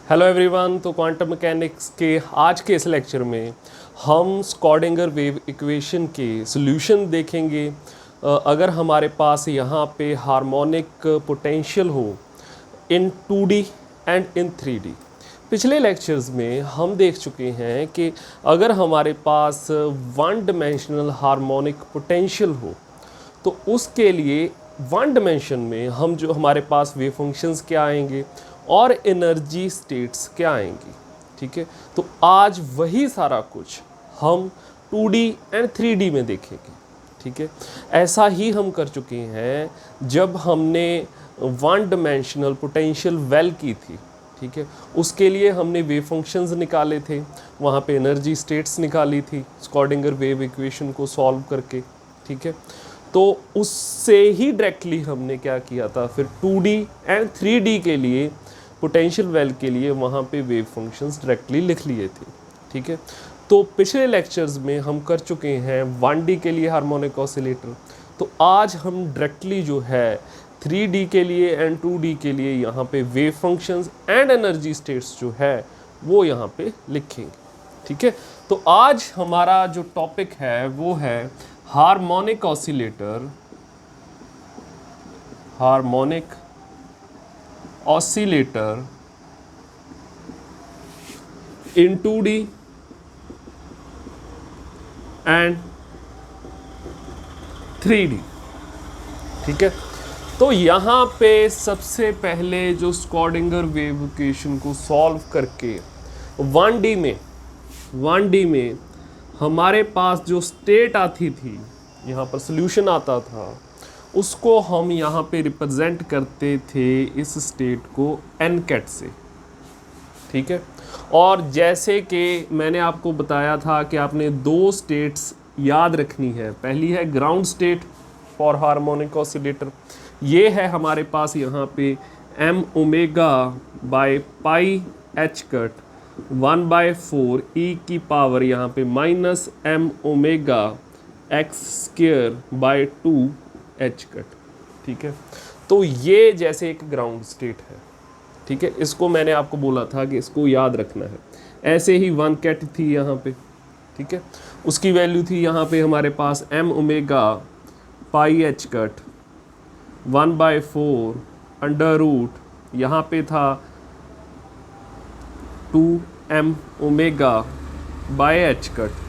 Hello everyone. तो quantum mechanics के आज के इस लेक्चर में हम स्क्रॉडिंगर वेव इक्वेशन के सॉल्यूशन देखेंगे। अगर हमारे पास यहाँ पे हार्मोनिक पोटेंशियल हो इन 2D एंड इन 3D। पिछले लेक्चर्स में हम देख चुके हैं कि अगर हमारे पास वन डिमेंशनल हार्मोनिक पोटेंशियल हो तो उसके लिए वन डिमेंशन में हम जो हमारे पास वेव फंक्शंस क्या आएंगे और एनर्जी स्टेट्स क्या आएंगी। ठीक है, तो आज वही सारा कुछ हम 2D एंड 3D में देखेंगे। ठीक है, ऐसा ही हम कर चुके हैं जब हमने वन डिमेंशनल पोटेंशियल वेल की थी। ठीक है, उसके लिए हमने वेव फंक्शंस निकाले थे, वहाँ पे एनर्जी स्टेट्स निकाली थी स्क्रॉडिंगर वेव इक्वेशन को सॉल्व करके। ठीक है, तो उससे ही डायरेक्टली हमने क्या किया था, फिर 2D एंड 3D के लिए पोटेंशियल वेल के लिए वहाँ पे वेव फंक्शंस डायरेक्टली लिख लिए थे। ठीक है, तो पिछले लेक्चर्स में हम कर चुके हैं 1D के लिए हार्मोनिक ऑसिलेटर। तो आज हम डायरेक्टली जो है 3D के लिए एंड 2D के लिए यहाँ पे wave functions and energy states जो है वो यहाँ पे लिखेंगे। ठीक है, तो आज हमारा जो टॉपिक है वो है harmonic oscillator, harmonic oscillator in 2D and 3D। ठीक है, तो यहाँ पे सबसे पहले जो स्क्रॉडिंगर वेव इक्वेशन को सॉल्व करके 1D में हमारे पास जो स्टेट आती थी, यहाँ पर सॉल्यूशन आता था, उसको हम यहाँ पे रिप्रेजेंट करते थे इस स्टेट को एन कैट से। ठीक है, और जैसे कि मैंने आपको बताया था कि आपने दो स्टेट्स याद रखनी है। पहली है ground state for harmonic oscillator, ये है हमारे पास यहाँ पे m omega by pi H cut 1/4 e की पावर यहाँ पे minus m omega x square by 2 H cut. ठीक है, तो ये जैसे एक ग्राउंड स्टेट है। ठीक है, इसको मैंने आपको बोला था कि इसको याद रखना है। ऐसे ही 1 कैट थी यहाँ पे। ठीक है, उसकी वैल्यू थी यहाँ पे हमारे पास m omega pi H cut 1/4 under root, यहाँ पे था 2m omega by h cut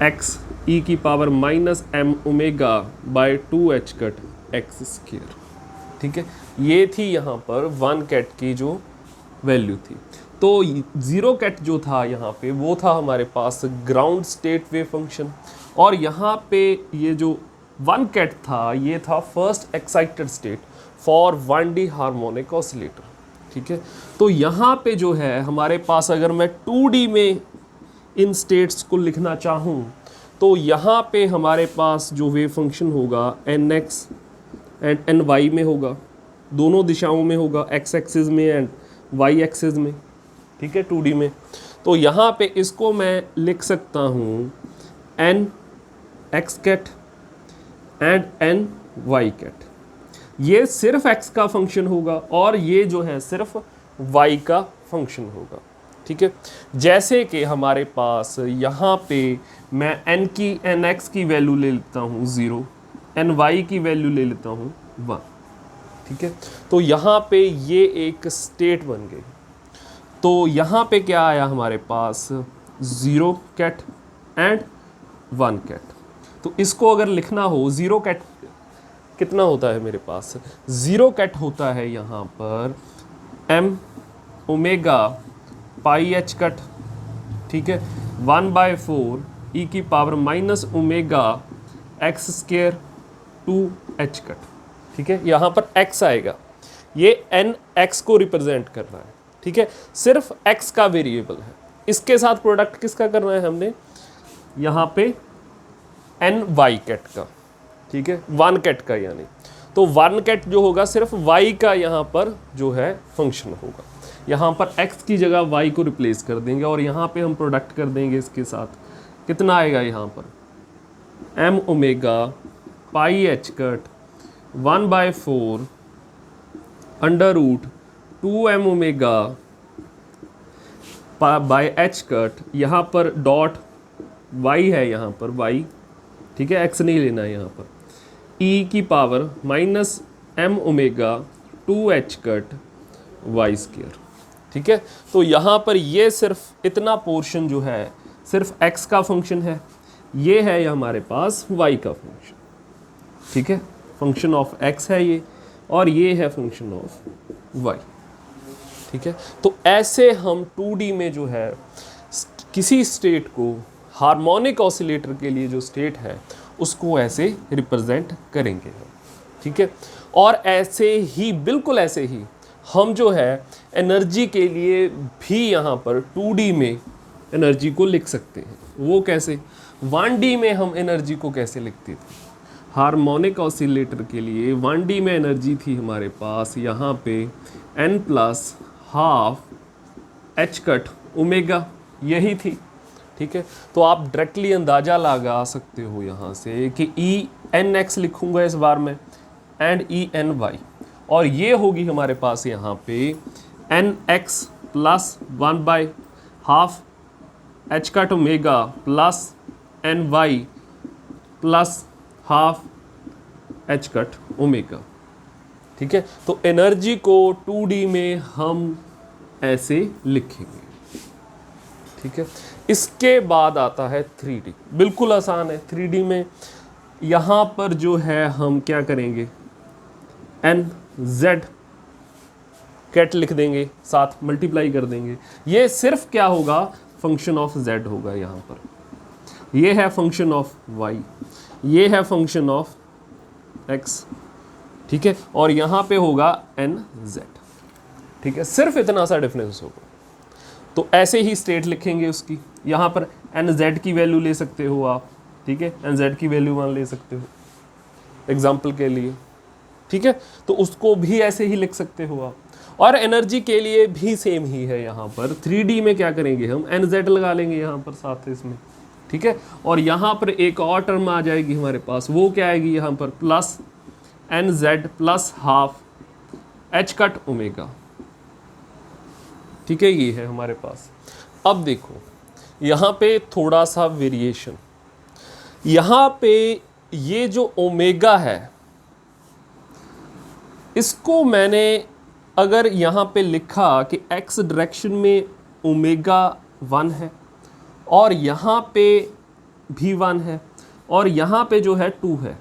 x e की power minus m omega by 2 H cut x square. ठीक है, ये थी यहाँ पर 1 कैट की जो वैल्यू थी। तो 0 कैट जो था यहाँ पे वो था हमारे पास ग्राउंड स्टेट वेव फंक्शन, और यहाँ पे ये जो 1 कैट था ये था first excited state for 1D harmonic oscillator. ठीक है, तो यहाँ पे जो है हमारे पास अगर मैं 2D में इन स्टेट्स को लिखना चाहूँ तो यहाँ पे हमारे पास जो वेव फंक्शन होगा nx एंड ny में होगा, दोनों दिशाओं में होगा, x एक्सिस में एंड y एक्सिस में। ठीक है, 2D में। तो यहाँ पे इसको मैं लिख सकता हूँ n x ket and n y ket. ये सिर्फ x का फंक्शन होगा और ये जो है सिर्फ y का फंक्शन होगा। ठीक है, जैसे कि हमारे पास यहाँ पे मैं nx की वैल्यू ले लेता हूँ 0, ny की वैल्यू ले लेता हूँ 1। ठीक है, तो यहाँ पे ये एक स्टेट बन गई। तो यहाँ पे क्या आया हमारे पास 0 कैट एंड 1 कैट। तो इसको अगर लिखना हो 0 कैट कितना होता है मेरे पास, 0 कैट होता है यहाँ पर m omega pi H cut. ठीक है, 1/4 e की power minus omega x square 2 H cut. ठीक है, यहाँ पर x आएगा, ये n x को रिप्रेजेंट कर रहा है। ठीक है, सिर्फ x का वेरिएबल है। इसके साथ प्रोडक्ट किसका करना है हमने, यहाँ पे n y कैट का। ठीक है, 1 कैट का, यानी तो 1 कैट जो होगा सिर्फ y का यहाँ पर जो है फंक्शन होगा। यहाँ पर x की जगह y को रिप्लेस कर देंगे और यहाँ पे हम प्रोडक्ट कर देंगे इसके साथ। कितना आएगा यहाँ पर m omega pi H cut 1/4 under root 2m omega by h cut, यहाँ पर डॉट वाई है, यहाँ पर वाई, ठीक है, एक्स नहीं लेना है यहाँ पर, ई की power minus M omega 2h cut y square, ठीक है। तो यहाँ पर ये सिर्फ इतना पोर्शन जो है सिर्फ x का फंक्शन है, ये है हमारे पास y का फंक्शन, ठीक है, फंक्शन ऑफ x है ये, और ये है फंक्शन ऑफ y, ठीक है। तो ऐसे हम 2D में जो है किसी स्टेट को, हार्मोनिक ऑसिलेटर के लिए जो स्टेट है उसको ऐसे रिप्रेजेंट करेंगे हम, ठीक है। और ऐसे ही, बिल्कुल ऐसे ही हम जो है एनर्जी के लिए भी यहाँ पर 2D में एनर्जी को लिख सकते हैं। वो कैसे? 1D में हम एनर्जी को कैसे लिखते थे? हार्मोनिक ऑसिलेटर के लिए 1D में एनर्जी थी हमारे पास यहाँ पे n plus half h cut omega, यही थी, ठीक है। तो आप डायरेक्टली अंदाज़ा लगा सकते हो यहाँ से कि ई एन एक्स लिखूँगा इस बार में एंड ई एन वाई, और ये होगी हमारे पास यहाँ पे n x plus 1 half h cut omega plus n y plus half h cut omega, ठीक है। तो एनर्जी को 2D में हम ऐसे लिखेंगे, ठीक है। इसके बाद आता है 3D, बिल्कुल आसान है। 3D में यहाँ पर जो है हम क्या करेंगे, एन जेड कैट लिख देंगे, साथ मल्टीप्लाई कर देंगे। ये सिर्फ क्या होगा, फंक्शन ऑफ जेड होगा यहाँ पर। ये है फंक्शन ऑफ वाई, ये है फंक्शन ऑफ एक्स, ठीक है, और यहाँ पे होगा एन जेड, ठीक है। सिर्फ इतना सा डिफरेंस होगा। तो ऐसे ही स्टेट लिखेंगे उसकी, यहाँ पर एन जेड की वैल्यू ले सकते हो आप, ठीक है, एन जेड की वैल्यू 1 ले सकते हो एग्जाम्पल के लिए, ठीक है। तो उसको भी ऐसे ही लिख सकते हो आप। और एनर्जी के लिए भी सेम ही है, यहाँ पर 3D में क्या करेंगे हम, एन जेड लगा लेंगे यहाँ पर साथ इसमें, ठीक है। और यहाँ पर एक और टर्म आ जाएगी हमारे पास, वो क्या आएगी यहाँ पर, plus n z plus half h cut omega, ठीक है, ये है हमारे पास। अब देखो यहाँ पे थोड़ा सा वेरिएशन, यहाँ पे ये जो ओमेगा है इसको मैंने अगर यहाँ पे लिखा कि x डायरेक्शन में ओमेगा 1 है और यहाँ पे भी 1 है और यहाँ पे जो है 2 है,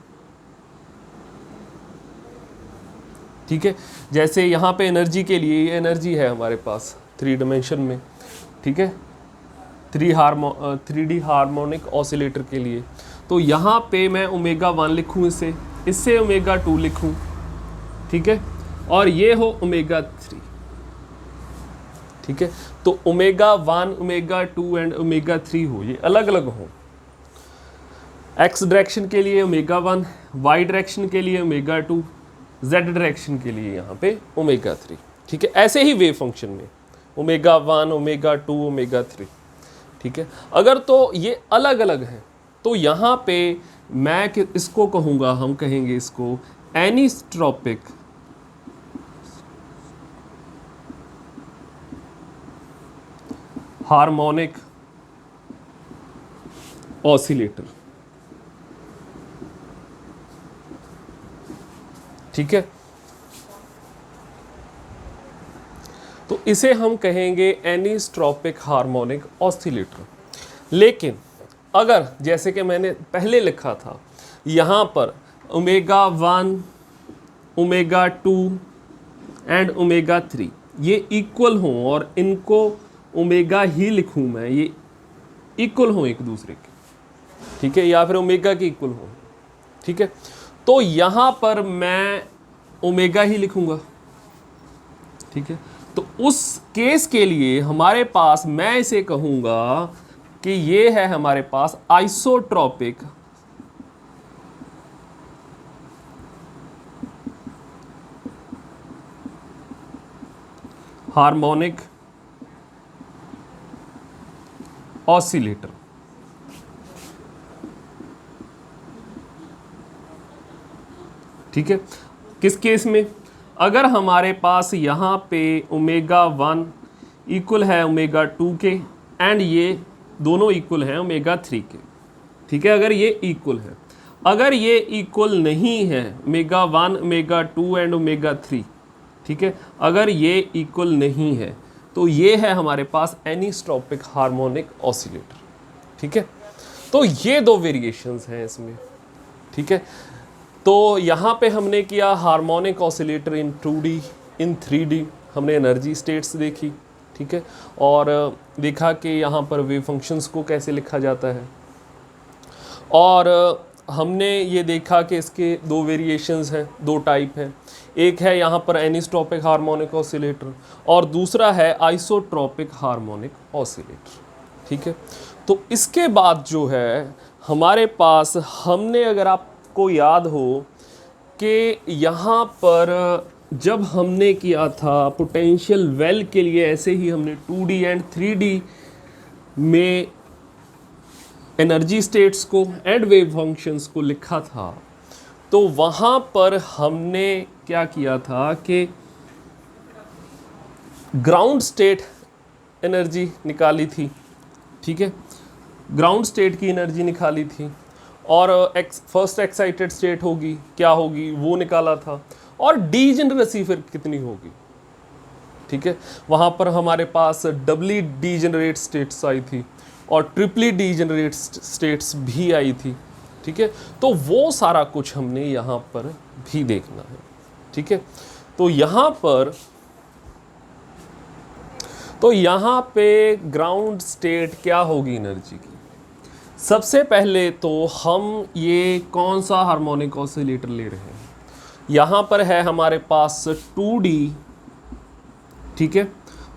ठीक है। जैसे यहाँ पे एनर्जी के लिए, ये एनर्जी है हमारे पास 3 डायमेंशन में, ठीक है, 3D हार्मोनिक ऑसिलेटर के लिए। तो यहाँ पे मैं ओमेगा 1 लिखूँ, इससे ओमेगा 2 लिखूँ, ठीक है, और ये हो ओमेगा 3, ठीक है। तो ओमेगा 1, ओमेगा 2 एंड ओमेगा 3 हो, ये अलग अलग हो। एक्स डायरेक्शन के लिए ओमेगा 1, वाई डायरेक्शन के लिए ओमेगा 2, जेड डायरेक्शन के लिए यहाँ पे ओमेगा 3, ठीक है। ऐसे ही वेव फंक्शन में ओमेगा 1, ओमेगा 2, ओमेगा 3, ठीक है। अगर तो ये अलग अलग हैं तो यहाँ पे मैं इसको कहूँगा, हम कहेंगे इसको एनिस्ट्रोपिक हार्मोनिक ऑसिलेटर, ठीक है। तो इसे हम कहेंगे एनिस्ट्रोपिक हार्मोनिक ऑसिलेटर। लेकिन अगर जैसे कि मैंने पहले लिखा था, यहाँ पर ओमेगा 1, ओमेगा 2 एंड ओमेगा 3 ये इक्वल हों और इनको ओमेगा ही लिखूं मैं, ये इक्वल हों एक दूसरे के, ठीक है, या फिर ओमेगा के इक्वल हों, ठीक है। तो यहाँ पर मैं ओमेगा ही लिखूंगा, ठीक है। तो उस केस के लिए हमारे पास, मैं इसे कहूँगा कि ये है हमारे पास आइसोट्रोपिक हार्मोनिक ऑसिलेटर, ठीक है। किस केस में, अगर हमारे पास यहाँ पे ओमेगा 1 इक्वल है ओमेगा 2 के, एंड ये दोनों इक्वल हैं ओमेगा 3 के। ठीक है, अगर ये इक्वल है, अगर ये इक्वल नहीं है ओमेगा 1, ओमेगा 2 एंड ओमेगा 3, ठीक है, अगर ये इक्वल नहीं है तो ये है हमारे पास एनिस्ट्रोपिक हार्मोनिक ऑसिलेटर। ठीक है, तो ये दो वेरिएशंस हैं इसमें। ठीक है, तो यहाँ पे हमने किया हार्मोनिक ऑसिलेटर इन 2D, इन 3D हमने एनर्जी स्टेट्स देखी। ठीक है, और देखा कि यहाँ पर वेव फंक्शंस को कैसे लिखा जाता है, और हमने ये देखा कि इसके दो वेरिएशंस हैं, दो टाइप हैं। एक है यहाँ पर एनिस्ट्रोपिक हार्मोनिक ऑसिलेटर और दूसरा है आइसोट्रोपिक हार्मोनिक ऑसिलेटर। ठीक है, तो इसके बाद जो है हमारे पास, हमने, अगर आपको याद हो कि यहाँ पर जब हमने किया था पोटेंशियल वेल के लिए, ऐसे ही हमने 2D एंड 3D में एनर्जी स्टेट्स को एंड वेव फंक्शंस को लिखा था, तो वहाँ पर हमने क्या किया था कि ग्राउंड स्टेट एनर्जी निकाली थी। ठीक है, ग्राउंड स्टेट की एनर्जी निकाली थी, और फर्स्ट एक्साइटेड स्टेट होगी क्या होगी वो निकाला था, और डीजेनरेसी फिर कितनी होगी। ठीक है, वहाँ पर हमारे पास डबली डीजेनरेट स्टेट्स आई थी और ट्रिपली डीजेनरेट स्टेट्स भी आई थी। ठीक है, तो वो सारा कुछ हमने यहाँ पर भी देखना है। ठीक है, तो यहाँ पे ग्राउंड स्टेट क्या होगी एनर्जी की। सबसे पहले तो हम ये कौन सा हार्मोनिक ऑसिलेटर ले रहे हैं, यहाँ पर है हमारे पास 2D। ठीक है,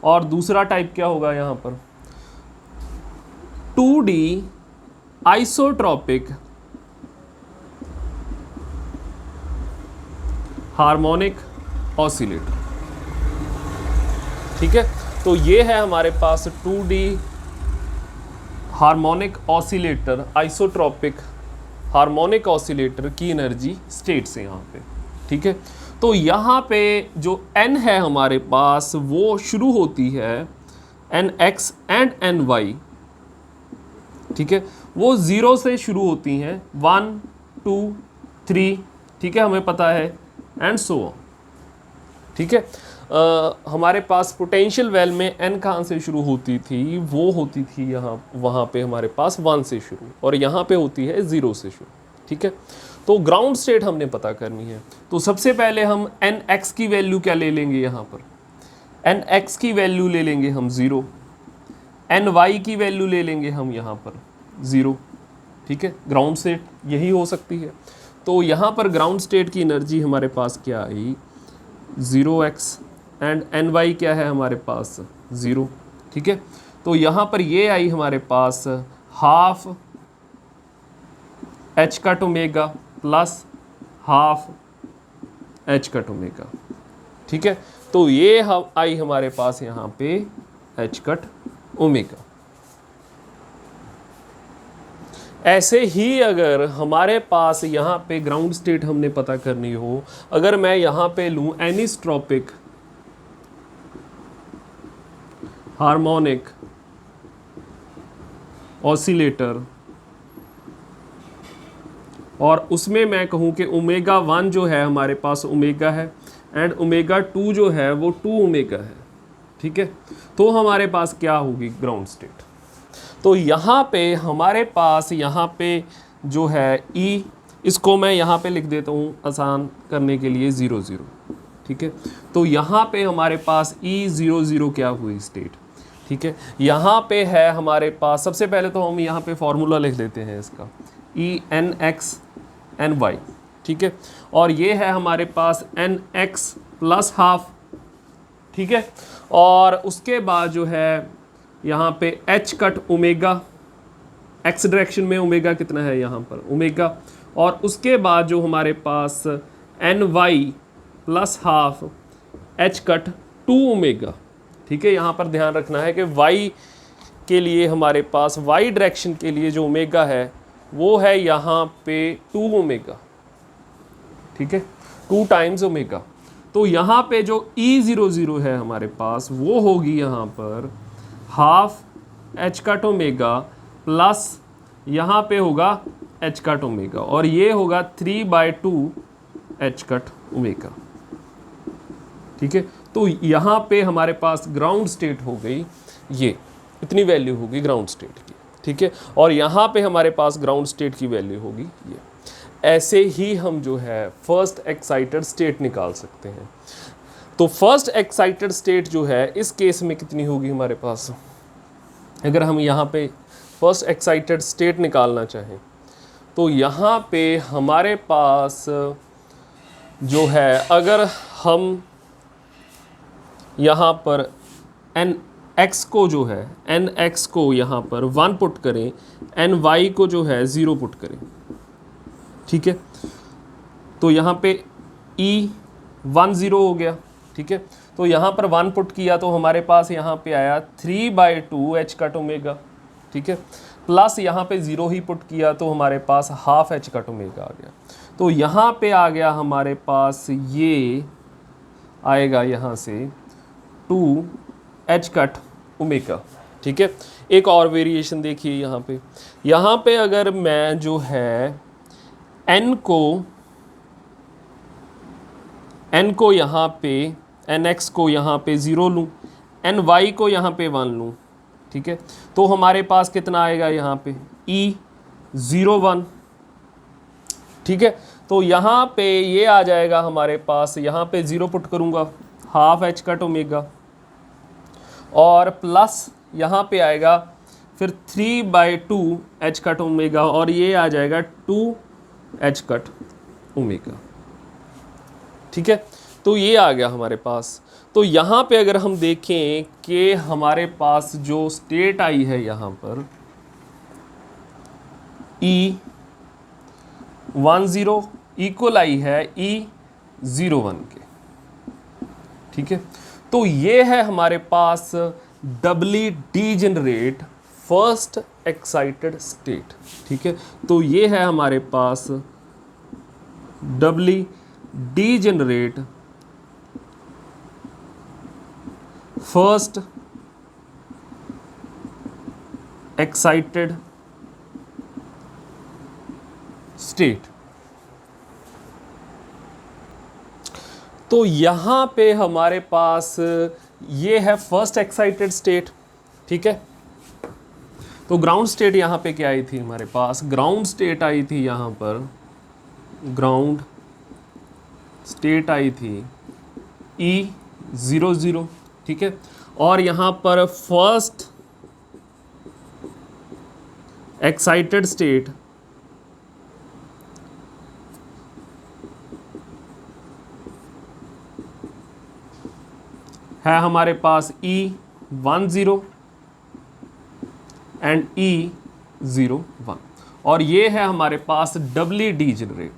और दूसरा टाइप क्या होगा यहाँ पर 2D आइसोट्रोपिक हार्मोनिक ऑसिलेटर। ठीक है, तो ये है हमारे पास 2D harmonic oscillator, isotropic harmonic oscillator की एनर्जी स्टेट्स है यहाँ पे। ठीक है, तो यहाँ पे जो N है हमारे पास वो शुरू होती है NX एंड NY। ठीक है, वो 0 से शुरू होती हैं, 1 2 3। ठीक है, हमें पता है, एंड सो ऑन। ठीक है, हमारे पास पोटेंशियल वेल में N कहाँ से शुरू होती थी, वो होती थी यहाँ, वहाँ पे हमारे पास 1 से शुरू, और यहाँ पे होती है 0 से शुरू। ठीक है, तो ग्राउंड स्टेट हमने पता करनी है, तो सबसे पहले हम NX की वैल्यू क्या ले लेंगे, यहाँ पर NX की वैल्यू ले लेंगे हम 0, NY की वैल्यू ले लेंगे हम यहाँ पर 0। ठीक है, ग्राउंड स्टेट यही हो सकती है। तो यहाँ पर ग्राउंड स्टेट की एनर्जी हमारे पास क्या आई 0x, एंड NY क्या है हमारे पास 0। ठीक है, तो यहाँ पर ये आई हमारे पास half h cut omega plus half h cut omega. ठीक है, तो ये आई हमारे पास यहाँ पे h कट ओमेगा। ऐसे ही अगर हमारे पास यहाँ पे ग्राउंड स्टेट हमने पता करनी हो, अगर मैं यहाँ पे लूँ एनिस्ट्रोपिक हार्मोनिक ऑसिलेटर, और उसमें मैं कहूँ कि ओमेगा 1 जो है हमारे पास ओमेगा है, एंड ओमेगा 2 जो है वो 2 ओमेगा है। ठीक है, तो हमारे पास क्या होगी ग्राउंड स्टेट। तो यहाँ पे हमारे पास, यहाँ पे जो है E, इसको मैं यहाँ पे लिख देता हूँ आसान करने के लिए 0 0। ठीक है, तो यहाँ पे हमारे पास E0 0 क्या हुई स्टेट। ठीक है, यहाँ पे है हमारे पास, सबसे पहले तो हम यहाँ पे फॉर्मूला लिख देते हैं इसका ENX NY। ठीक है, और ये है हमारे पास NX प्लस हाफ। ठीक है, और उसके बाद जो है यहाँ पे h cut omega, x direction में ओमेगा कितना है यहाँ पर ओमेगा, और उसके बाद जो हमारे पास NY plus half h cut 2 omega. ठीक है, यहाँ पर ध्यान रखना है कि y के लिए हमारे पास y डायरेक्शन के लिए जो ओमेगा है वो है यहाँ पे 2 ओमेगा। ठीक है, 2 टाइम्स ओमेगा। तो यहाँ पे जो E00 है हमारे पास वो होगी यहाँ पर half h cut omega plus यहाँ पे होगा एच कट ओमेगा, और ये होगा 3/2 एच कट ओमेगा। ठीक है, तो यहाँ पे हमारे पास ग्राउंड स्टेट हो गई, ये इतनी वैल्यू होगी ग्राउंड स्टेट की। ठीक है, और यहाँ पे हमारे पास ग्राउंड स्टेट की वैल्यू होगी ये। ऐसे ही हम जो है फर्स्ट एक्साइटेड स्टेट निकाल सकते हैं। तो फर्स्ट एक्साइटेड स्टेट जो है इस केस में कितनी होगी हमारे पास, अगर हम यहाँ पे फर्स्ट एक्साइटेड स्टेट निकालना चाहें तो यहाँ पे हमारे पास जो है, अगर हम यहाँ पर एन एक्स को जो है एन एक्स को यहाँ पर 1 पुट करें, एन वाई को जो है 0 पुट करें। ठीक है, तो यहाँ पे E10 हो गया। ठीक है, तो यहाँ पर 1 पुट किया तो हमारे पास यहाँ पे आया 3/2 एच कट ओमेगा। ठीक है, प्लस यहाँ पे 0 ही पुट किया तो हमारे पास हाफ एच कट ओमेगा आ गया। तो यहाँ पे आ गया हमारे पास, ये आएगा यहाँ से 2 एच कट ओमेगा। ठीक है, एक और वेरिएशन देखिए यहाँ पे अगर मैं जो है n को यहाँ पे nx को यहाँ पे 0 लूँ, ny को यहाँ पे 1 लूँ। ठीक है, तो हमारे पास कितना आएगा यहाँ पे E01। ठीक है, तो यहाँ पे ये आ जाएगा हमारे पास, यहाँ पे 0 पुट करूँगा हाफ एच कट ओमेगा, और प्लस यहाँ पे आएगा फिर 3/2 एच कट ओमेगा, और ये आ जाएगा 2 एच कट ओमेगा। ठीक है, तो ये आ गया हमारे पास। तो यहाँ पे अगर हम देखें कि हमारे पास जो स्टेट आई है यहाँ पर E10 इक्वल आई है E01 के। ठीक है, तो ये है हमारे पास डबली डीजेनरेट फर्स्ट एक्साइटेड स्टेट। ठीक है, तो ये है हमारे पास डबली डीजेनरेट फर्स्ट एक्साइटेड स्टेट। तो यहाँ पे हमारे पास ये है फर्स्ट एक्साइटेड स्टेट। ठीक है, तो ग्राउंड स्टेट यहाँ पे क्या आई थी हमारे पास, ग्राउंड स्टेट आई थी यहाँ पर, ग्राउंड स्टेट आई थी E00। ठीक है, और यहाँ पर फर्स्ट एक्साइटेड स्टेट है हमारे पास E10 एंड E01, और ये है हमारे पास डबली डीजेनरेट।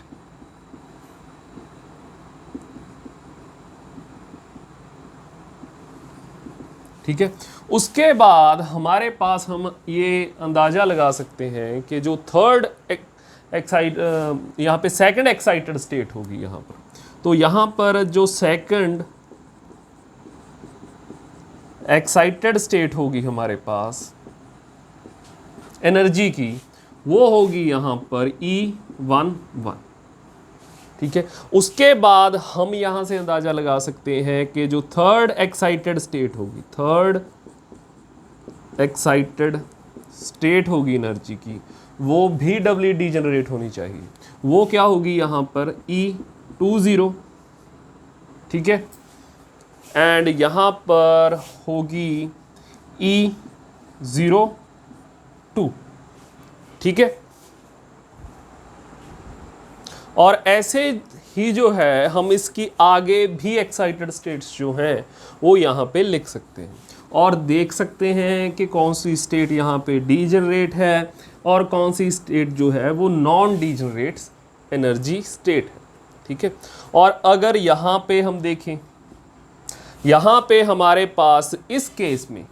ठीक है, उसके बाद हमारे पास हम ये अंदाज़ा लगा सकते हैं कि जो थर्ड यहाँ पे सेकंड एक्साइटेड स्टेट होगी यहाँ पर, तो यहाँ पर जो सेकंड एक्साइटेड स्टेट होगी हमारे पास एनर्जी की, वो होगी यहाँ पर E11। ठीक है, उसके बाद हम यहाँ से अंदाज़ा लगा सकते हैं कि जो थर्ड एक्साइटेड स्टेट होगी, थर्ड एक्साइटेड स्टेट होगी एनर्जी की, वो भी डबली डीजेनरेट होनी चाहिए। वो क्या होगी यहाँ पर E20। ठीक है, एंड यहाँ पर होगी E02। ठीक है, और ऐसे ही जो है हम इसकी आगे भी एक्साइटेड स्टेट्स जो हैं वो यहाँ पे लिख सकते हैं, और देख सकते हैं कि कौन सी स्टेट यहाँ पे डीजेनरेट है और कौन सी स्टेट जो है वो नॉन डीजेनरेट एनर्जी स्टेट है। ठीक है, और अगर यहाँ पे हम देखें, यहाँ पे हमारे पास इस केस में,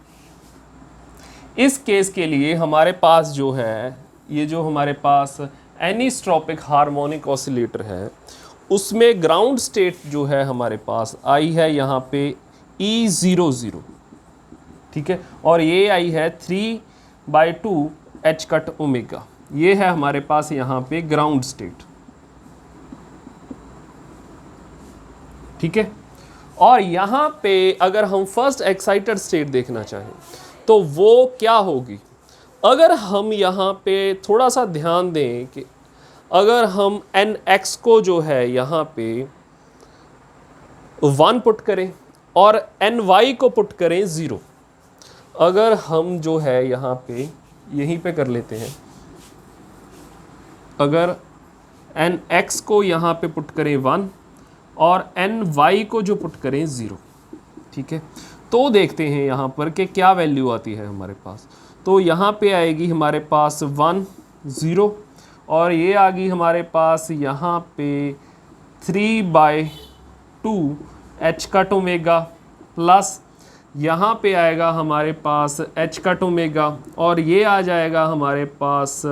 इस केस के लिए हमारे पास जो है, ये जो हमारे पास एनिस्ट्रोपिक हार्मोनिक ऑसिलेटर है, उसमें ग्राउंड स्टेट जो है हमारे पास आई है यहाँ पे E00, ठीक है, और ये आई है 3/2 h कट ओमेगा। ये है हमारे पास यहाँ पे ग्राउंड स्टेट, ठीक है। और यहाँ पे अगर हम फर्स्ट एक्साइटेड स्टेट देखना चाहें तो वो क्या होगी, अगर हम यहाँ पे थोड़ा सा ध्यान दें कि अगर हम nx को जो है यहाँ पे 1 पुट करें और ny को पुट करें 0, अगर हम जो है यहाँ पे यहीं पे कर लेते हैं, अगर nx को यहाँ पे पुट करें 1 और ny को जो पुट करें 0, ठीक है, तो देखते हैं यहाँ पर कि क्या वैल्यू आती है हमारे पास। तो यहाँ पे आएगी हमारे पास 1 0 और ये आ गई हमारे पास यहाँ पे 3/2 h कट ओमेगा प्लस यहाँ पे आएगा हमारे पास h कट ओमेगा और ये आ जाएगा हमारे पास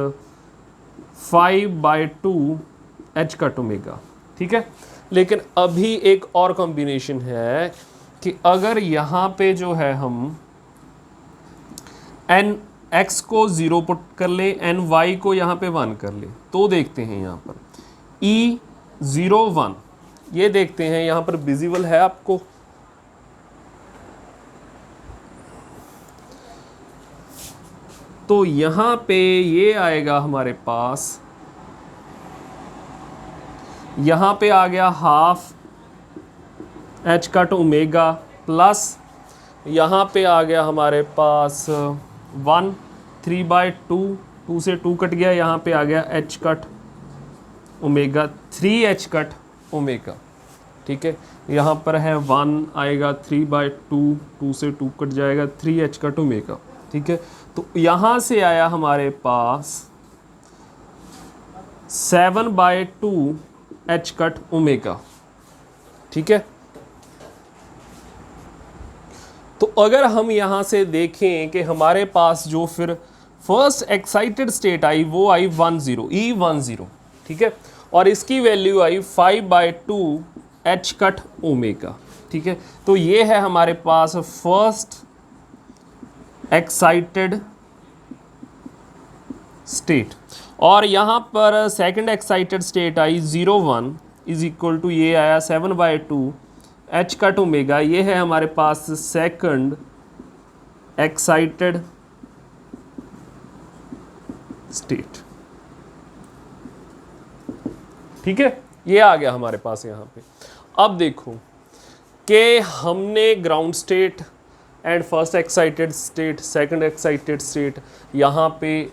5/2 h कट ओमेगा, ठीक है। लेकिन अभी एक और कॉम्बिनेशन है कि अगर यहाँ पे जो है हम nx को 0 पुट कर ले, ny को यहाँ पे 1 कर ले, तो देखते हैं यहाँ पर E01, ये देखते हैं यहाँ पर विजिबल है आपको, तो यहाँ पे ये आएगा हमारे पास, यहाँ पे आ गया half h cut omega plus यहाँ पे आ गया हमारे पास 1 3/2, 2 से 2 कट गया, यहाँ पे आ गया h cut omega 3h cut omega, ठीक है। यहाँ पर है 1 आएगा 3/2, 2 से 2 कट जाएगा 3h कट ओमेगा, ठीक है। तो यहाँ से आया हमारे पास 7/2 h कट ओमेगा, ठीक है। तो अगर हम यहाँ से देखें कि हमारे पास जो फिर फर्स्ट एक्साइटेड स्टेट आई वो आई 10 E10, ठीक है, और इसकी वैल्यू आई 5/2 h कट ओमेगा, ठीक है। तो ये है हमारे पास फर्स्ट एक्साइटेड स्टेट और यहाँ पर second excited state I 01 is equal to ये आया 7/2 h कट ओमेगा। ये है हमारे पास सेकंड एक्साइटेड स्टेट, ठीक है, ये आ गया हमारे पास यहाँ पे। अब देखो कि हमने ground state and first excited state, second excited state, यहाँ पे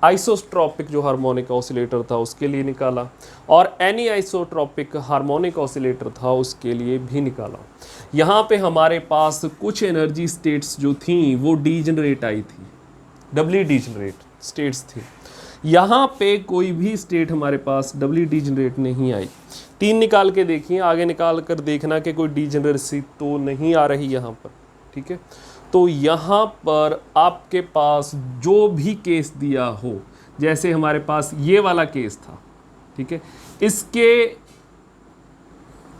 आइसोट्रॉपिक जो हार्मोनिक ऑसिलेटर था उसके लिए निकाला और एनी आइसोट्रॉपिक हार्मोनिक ऑसिलेटर था उसके लिए भी निकाला। यहाँ पे हमारे पास कुछ एनर्जी स्टेट्स जो थी वो डीजनरेट आई थी, डबली डीजनरेट स्टेट्स थी। यहाँ पे कोई भी स्टेट हमारे पास डबली डीजनरेट नहीं आई। 3 निकाल के देखिए, आगे निकाल कर देखना कि कोई डीजनरेसी तो नहीं आ रही यहाँ पर, ठीक है। तो यहाँ पर आपके पास जो भी केस दिया हो, जैसे हमारे पास ये वाला केस था, ठीक है, इसके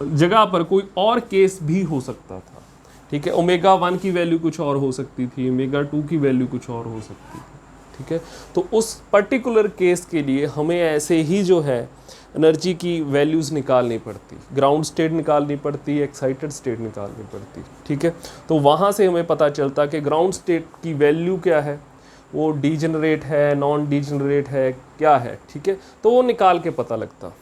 जगह पर कोई और केस भी हो सकता था, ठीक है। ओमेगा 1 की वैल्यू कुछ और हो सकती थी, ओमेगा 2 की वैल्यू कुछ और हो सकती थी, ठीक है। तो उस पर्टिकुलर केस के लिए हमें ऐसे ही जो है एनर्जी की वैल्यूज़ निकालनी पड़ती, ग्राउंड स्टेट निकालनी पड़ती, एक्साइटेड स्टेट निकालनी पड़ती, ठीक है। तो वहाँ से हमें पता चलता कि ग्राउंड स्टेट की वैल्यू क्या है, वो डीजनरेट है, नॉन डीजनरेट है, क्या है, ठीक है। तो वो निकाल के पता लगता,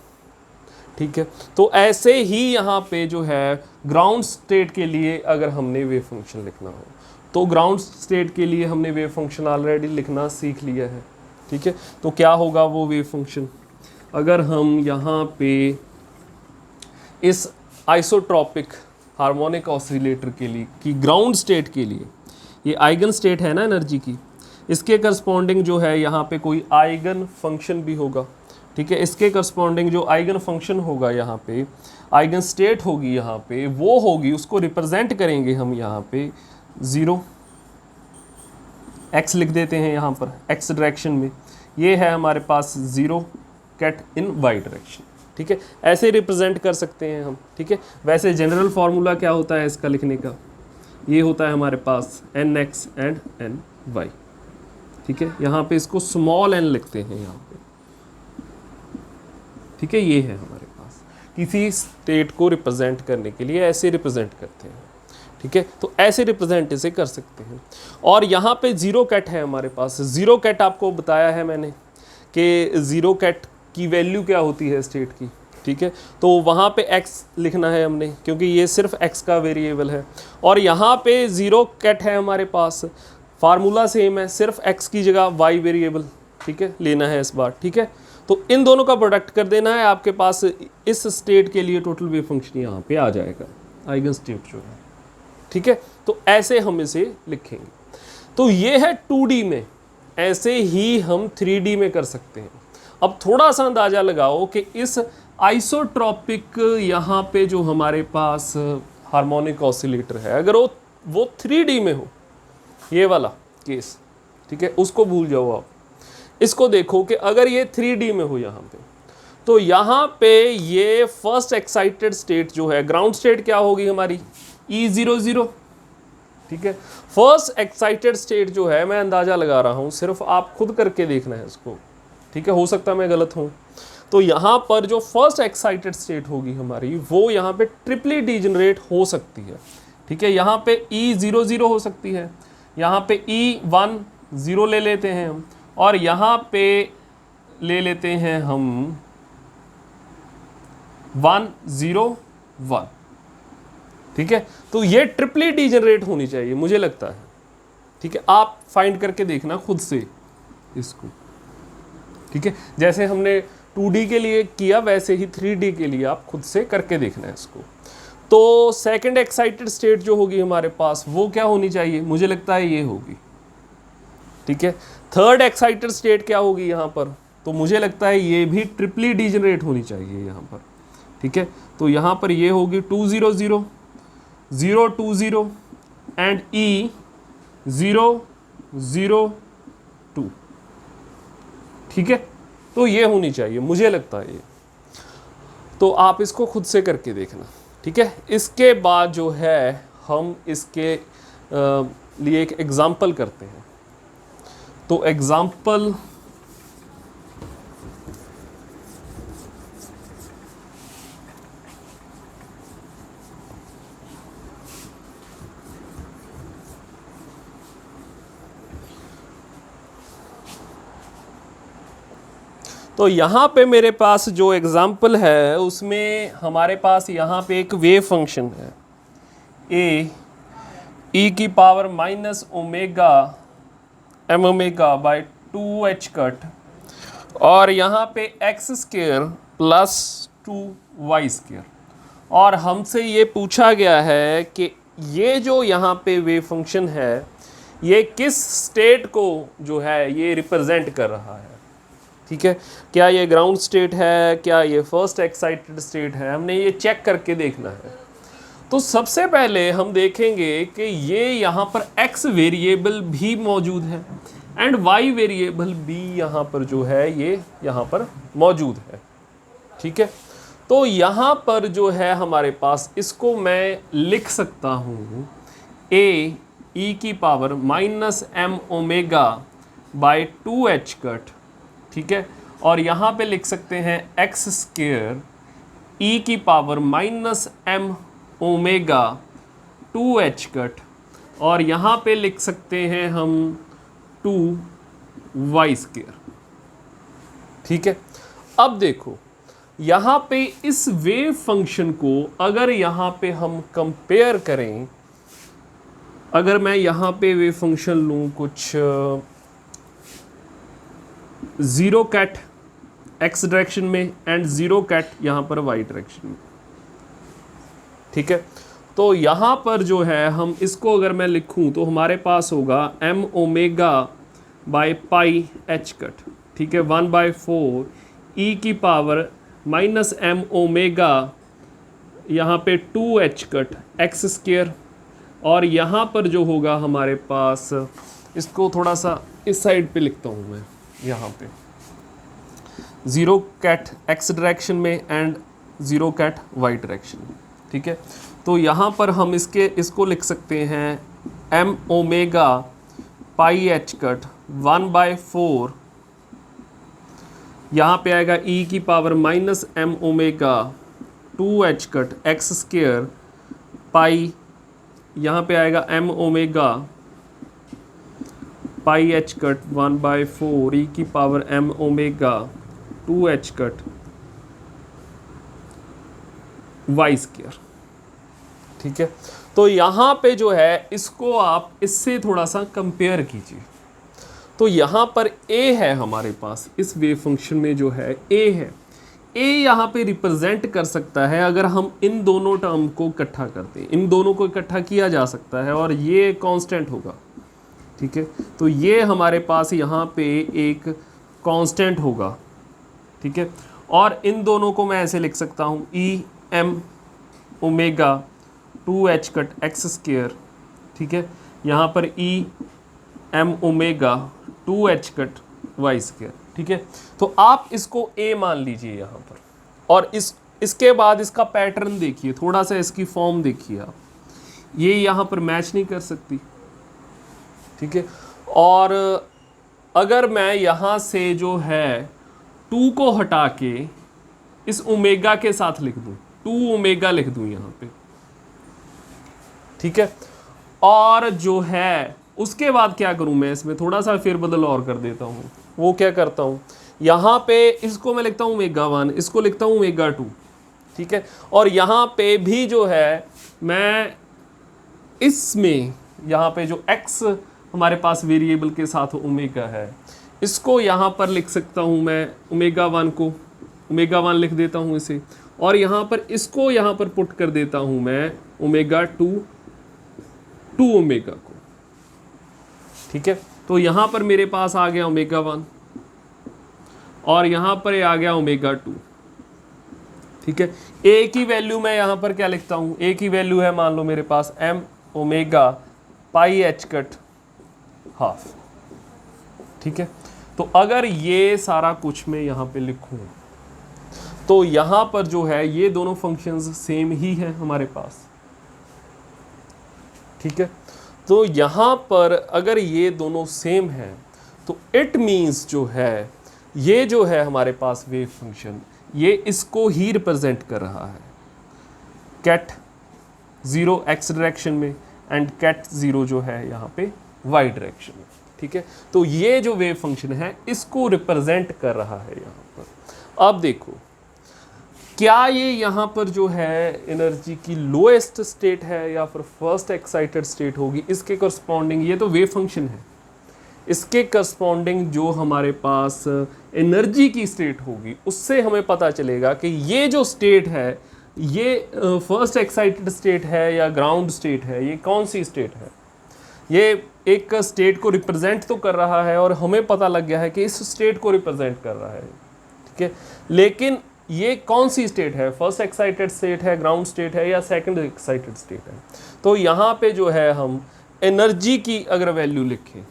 ठीक है। तो ऐसे ही यहाँ पे जो है ग्राउंड स्टेट के लिए अगर हमने वेव फंक्शन लिखना हो तो ग्राउंड स्टेट के लिए हमने वेव फंक्शन ऑलरेडी लिखना सीख लिया है, ठीक है। तो क्या होगा वो वेव फंक्शन, अगर हम यहाँ पे इस आइसोट्रॉपिक हार्मोनिक ऑसिलेटर के लिए की ग्राउंड स्टेट के लिए, ये आइगन स्टेट है ना एनर्जी की, इसके करस्पॉन्डिंग जो है यहाँ पे कोई आइगन फंक्शन भी होगा, ठीक है। इसके करस्पॉन्डिंग जो आइगन फंक्शन होगा यहाँ पे, आइगन स्टेट होगी यहाँ पे, वो होगी, उसको रिप्रेजेंट करेंगे हम यहाँ पे 0 x लिख देते हैं यहाँ पर x डायरेक्शन में, ये है हमारे पास 0 कैट इन y डायरेक्शन, ठीक है, ऐसे रिप्रेजेंट कर सकते हैं हम, ठीक है। वैसे जनरल फार्मूला क्या होता है इसका लिखने का, ये होता है हमारे पास nx एंड ny, ठीक है। यहाँ पे इसको स्मॉल n लिखते हैं यहाँ पे, ठीक है। ये है हमारे पास किसी स्टेट को रिप्रेजेंट करने के लिए ऐसे रिप्रेजेंट करते हैं, ठीक है। तो ऐसे रिप्रेजेंट इसे कर सकते हैं। और यहाँ पे जीरो कैट है हमारे पास। जीरो कैट आपको बताया है मैंने कि जीरो कैट की वैल्यू क्या होती है स्टेट की, ठीक है। तो वहाँ पे x लिखना है हमने, क्योंकि ये सिर्फ x का वेरिएबल है। और यहाँ पे जीरो कैट है हमारे पास, फार्मूला सेम है, सिर्फ x की जगह y वेरिएबल, ठीक है, लेना है इस बार, ठीक है। तो इन दोनों का प्रोडक्ट कर देना है, आपके पास इस स्टेट के लिए टोटल वेव फंक्शन यहाँ पे आ जाएगा, आइगन स्टेट जो है, ठीक है। तो ऐसे हम इसे लिखेंगे। तो ये है 2D में, ऐसे ही हम 3D में कर सकते हैं। अब थोड़ा सा अंदाज़ा लगाओ कि इस आइसोट्रॉपिक यहाँ पे जो हमारे पास हार्मोनिक ऑसिलेटर है, अगर वो 3D में हो, ये वाला केस, ठीक है, उसको भूल जाओ आप। इसको देखो कि अगर ये 3D में हो यहाँ पे, तो यहाँ पे ये फर्स्ट एक्साइटेड स्टेट जो है, ग्राउंड स्टेट क्या होगी हमारी, E00, ठीक है। फर्स्ट एक्साइटेड स्टेट जो है, मैं अंदाज़ा लगा रहा हूँ, सिर्फ आप खुद करके देखना है इसको, ठीक है, हो सकता है मैं गलत हूँ। तो यहाँ पर जो फर्स्ट एक्साइटेड स्टेट होगी हमारी, वो यहाँ पे ट्रिपली डीजनरेट हो सकती है, ठीक है। यहाँ पे E00 हो सकती है, यहाँ पे E10 ले लेते हैं हम, और यहाँ पे ले लेते हैं हम 101, ठीक है। तो ये ट्रिपली डीजनरेट होनी चाहिए मुझे लगता है, ठीक है। आप फाइंड करके देखना खुद से इसको, ठीक है। जैसे हमने 2D के लिए किया, वैसे ही 3D के लिए आप खुद से करके देखना है इसको। तो सेकंड एक्साइटेड स्टेट जो होगी हमारे पास, वो क्या होनी चाहिए, मुझे लगता है ये होगी, ठीक है। थर्ड एक्साइटेड स्टेट क्या होगी यहाँ पर, तो मुझे लगता है ये भी ट्रिपली डीजनरेट होनी चाहिए यहाँ पर, ठीक है। तो यहाँ पर ये होगी 200, 020 एंड E002, ठीक है। तो ये होनी चाहिए मुझे लगता है ये। तो आप इसको खुद से करके देखना, ठीक है। इसके बाद जो है हम इसके लिए एक एग्जाम्पल करते हैं। तो एग्जाम्पल तो यहाँ पे मेरे पास जो एग्जाम्पल है, उसमें हमारे पास यहाँ पे एक वेव फंक्शन है, a e की power minus omega m omega by 2h cut, और यहाँ पे x square plus 2y square. और हमसे ये पूछा गया है कि ये जो यहाँ पे वेव फंक्शन है, ये किस स्टेट को जो है ये रिप्रेजेंट कर रहा है, ठीक है। क्या ये ग्राउंड स्टेट है, क्या ये फर्स्ट एक्साइटेड स्टेट है, हमने ये चेक करके देखना है। तो सबसे पहले हम देखेंगे कि ये यहाँ पर x वेरिएबल भी मौजूद है एंड y वेरिएबल भी यहाँ पर जो है ये यहाँ पर मौजूद है, ठीक है। तो यहाँ पर जो है हमारे पास, इसको मैं लिख सकता हूँ a e की power minus m omega by 2h cut, ठीक है। और यहाँ पे लिख सकते हैं x स्क्वायर e की power minus m omega 2h cut, और यहाँ पे लिख सकते हैं हम 2y स्क्वायर, ठीक है। अब देखो यहाँ पे इस वेव फंक्शन को अगर यहाँ पे हम कंपेयर करें, अगर मैं यहाँ पे वेव फंक्शन लूँ कुछ ज़ीरो कैट x डायरेक्शन में एंड ज़ीरो कैट यहाँ पर y डायरेक्शन में, ठीक है। तो यहाँ पर जो है हम इसको अगर मैं लिखूँ तो हमारे पास होगा m omega by pi h cut, ठीक है, 1/4 e की पावर माइनस m ओमेगा यहाँ पे 2h कट x स्क्वायर, और यहाँ पर जो होगा हमारे पास, इसको थोड़ा सा इस साइड पे लिखता हूँ मैं, यहाँ पे ज़ीरो कैट एक्स डायरेक्शन में and zero ket y direction में, ठीक है। तो यहाँ पर हम इसको लिख सकते हैं M omega pi H cut 1/4, यहाँ पे आएगा ई की power minus M omega 2 H cut x square pi, यहाँ पे आएगा M omega pi H cut 1/4 e की power M omega 2 H cut Y square, ठीक है। तो यहाँ पे जो है इसको आप इससे थोड़ा सा कंपेयर कीजिए। तो यहाँ पर a है हमारे पास, इस वेव फंक्शन में जो है a है, a यहाँ पे रिप्रेजेंट कर सकता है अगर हम इन दोनों टर्म को इकट्ठा करते हैं, इन दोनों को इकट्ठा किया जा सकता है और ये कांस्टेंट होगा, ठीक है। तो ये हमारे पास यहाँ पे एक कांस्टेंट होगा, ठीक है। और इन दोनों को मैं ऐसे लिख सकता हूँ e m omega 2 H cut x square, ठीक है। यहाँ पर e m omega 2 H cut Y square, ठीक है। तो आप इसको a मान लीजिए यहाँ पर, और इसके बाद इसका पैटर्न देखिए, थोड़ा सा इसकी फॉर्म देखिए आप, ये यहाँ पर मैच नहीं कर सकती, ठीक है। और अगर मैं यहाँ से जो है 2 को हटा के इस ओमेगा के साथ लिख दूँ, 2 ओमेगा लिख दूँ यहाँ पे, ठीक है। और जो है उसके बाद क्या करूं, मैं इसमें थोड़ा सा फेरबदल और कर देता हूं। वो क्या करता हूं, यहाँ पे इसको मैं लिखता हूं ओमेगा 1, इसको लिखता हूं ओमेगा 2, ठीक है। और यहाँ पे भी जो है मैं इसमें यहाँ पे जो x हमारे पास वेरिएबल के साथ ओमेगा है, इसको यहाँ पर लिख सकता हूँ मैं ओमेगा 1 को, ओमेगा 1 लिख देता हूँ इसे, और यहाँ पर इसको यहाँ पर पुट कर देता हूँ मैं ओमेगा 2 ओमेगा को, ठीक है। तो यहाँ पर मेरे पास आ गया ओमेगा 1 और यहाँ पर आ गया ओमेगा 2, ठीक है। ए की वैल्यू मैं यहाँ पर क्या लिखता हूँ, ए की वैल्यू है मान लो मेरे पास M omega pi H cut half, ठीक है। तो अगर ये सारा कुछ मैं यहाँ पे लिखूँ तो यहाँ पर जो है ये दोनों फंक्शंस सेम ही हैं हमारे पास, ठीक है। तो यहाँ पर अगर ये दोनों सेम हैं तो इट मीन्स जो है ये जो है हमारे पास वेव फंक्शन, ये इसको ही रिप्रेजेंट कर रहा है, कैट 0 एक्स डायरेक्शन में एंड कैट 0 जो है यहाँ पे वाई डायरेक्शन में, ठीक है। तो ये जो वेव फंक्शन है इसको रिप्रेजेंट कर रहा है यहाँ पर। अब देखो क्या ये यहाँ पर जो है एनर्जी की लोएस्ट स्टेट है या फिर फर्स्ट एक्साइटेड स्टेट होगी, इसके करस्पॉन्डिंग ये तो वेव फंक्शन है, इसके करस्पॉन्डिंग जो हमारे पास एनर्जी की स्टेट होगी उससे हमें पता चलेगा कि ये जो स्टेट है ये फर्स्ट एक्साइटेड स्टेट है या ग्राउंड स्टेट है, ये कौन सी स्टेट है। ये एक स्टेट को रिप्रेजेंट तो कर रहा है और हमें पता लग गया है कि इस स्टेट को रिप्रेजेंट कर रहा है, ठीक है। लेकिन ये कौन सी स्टेट है, फर्स्ट एक्साइटेड स्टेट है, ग्राउंड स्टेट है या सेकंड एक्साइटेड स्टेट है। तो यहाँ पे जो है हम एनर्जी की अगर वैल्यू लिखें,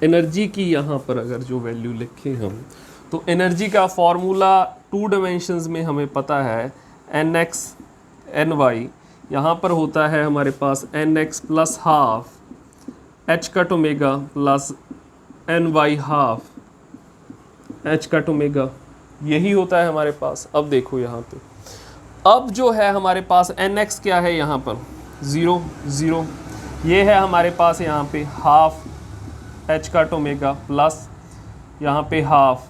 एनर्जी की यहाँ पर अगर जो वैल्यू लिखें हम, तो एनर्जी का फॉर्मूला 2 डायमेंशंस में हमें पता है nx ny, यहाँ पर होता है हमारे पास nx plus half h cut omega plus ny half h cut omega, यही होता है हमारे पास। अब देखो यहाँ पे, अब जो है हमारे पास nx क्या है यहाँ पर 0 0, ये है हमारे पास यहाँ पे half h cut omega plus यहाँ पे हाफ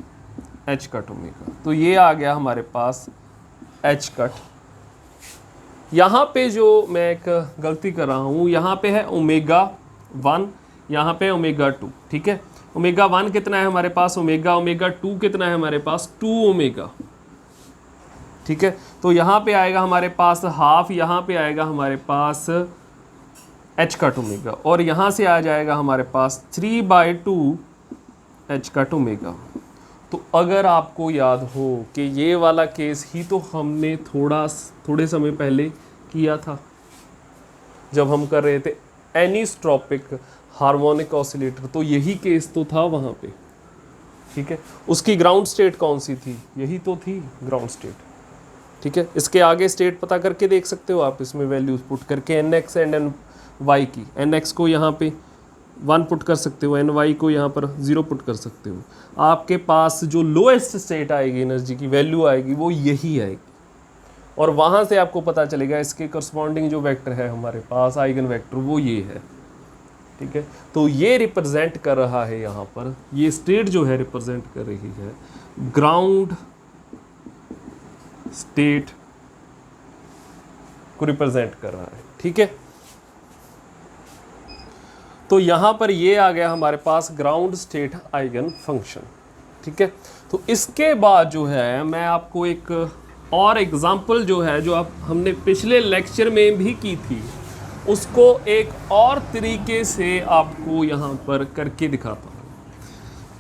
एच कट ओमेगा, तो ये आ गया हमारे पास एच कट। यहाँ पे जो मैं एक गलती कर रहा हूँ, यहाँ पे है ओमेगा 1, यहाँ पे ओमेगा 2, ठीक है। ओमेगा 1 कितना है हमारे पास, ओमेगा 2 कितना है हमारे पास 2 ओमेगा, ठीक है। तो यहाँ पे आएगा हमारे पास हाफ, यहाँ पे आएगा हमारे पास एच कट ओमेगा, और यहाँ से आ जाएगा हमारे पास 3/2 एच कट ओमेगा। तो अगर आपको याद हो कि ये वाला केस ही तो हमने थोड़े समय पहले किया था जब हम कर रहे थे एनिस्ट्रॉपिक हार्मोनिक ऑसिलेटर, तो यही केस तो था वहाँ पे, ठीक है। उसकी ग्राउंड स्टेट कौन सी थी, यही तो थी ग्राउंड स्टेट, ठीक है। इसके आगे स्टेट पता करके देख सकते हो आप, इसमें वैल्यूज पुट करके n x and n y की, एन एक्स को यहाँ पे 1 पुट कर सकते हो, एन वाई को यहाँ पर 0 पुट कर सकते हो। आपके पास जो लोएस्ट स्टेट आएगी, एनर्जी की वैल्यू आएगी, वो यही आएगी, और वहाँ से आपको पता चलेगा इसके करस्पॉन्डिंग जो वेक्टर है हमारे पास आइगन वेक्टर, वो ये है, ठीक है। तो ये रिप्रेजेंट कर रहा है यहाँ पर, ये स्टेट जो है रिप्रेजेंट कर रही है ग्राउंड स्टेट को रिप्रेजेंट कर रहा है, ठीक है। तो यहां पर ये आ गया हमारे पास ग्राउंड स्टेट आइगन फंक्शन, ठीक है। तो इसके बाद जो है मैं आपको एक और एग्जांपल जो है, जो आप हमने पिछले लेक्चर में भी की थी, उसको एक और तरीके से आपको यहां पर करके दिखाता हूं।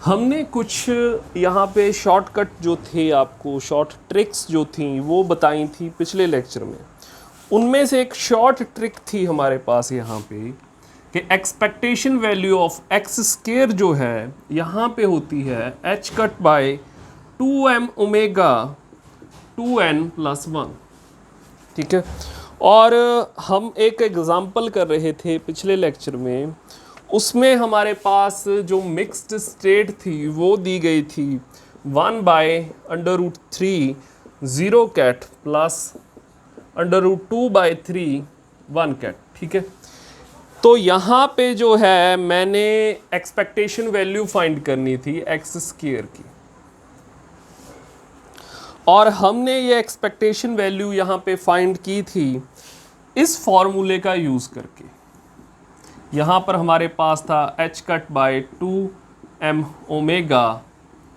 हमने कुछ यहाँ पे शॉर्टकट जो थे, आपको शॉर्ट ट्रिक्स जो थी वो बताई थी पिछले लेक्चर में। उनमें से एक शॉर्ट ट्रिक थी हमारे पास यहाँ पे कि expectation value of x square जो है यहाँ पे होती है H cut by 2m omega 2n+1, ठीक है। और हम एक एग्जांपल कर रहे थे पिछले लेक्चर में, उसमें हमारे पास जो मिक्स्ड स्टेट थी वो दी गई थी 1/√3 0 कैट प्लस √2/3 1 कैट, ठीक है। तो यहाँ पे जो है मैंने एक्सपेक्टेशन वैल्यू फाइंड करनी थी एक्स स्क्वायर की, और हमने ये एक्सपेक्टेशन वैल्यू यहाँ पे फाइंड की थी इस फॉर्मूले का यूज़ करके। यहाँ पर हमारे पास था h cut by 2m omega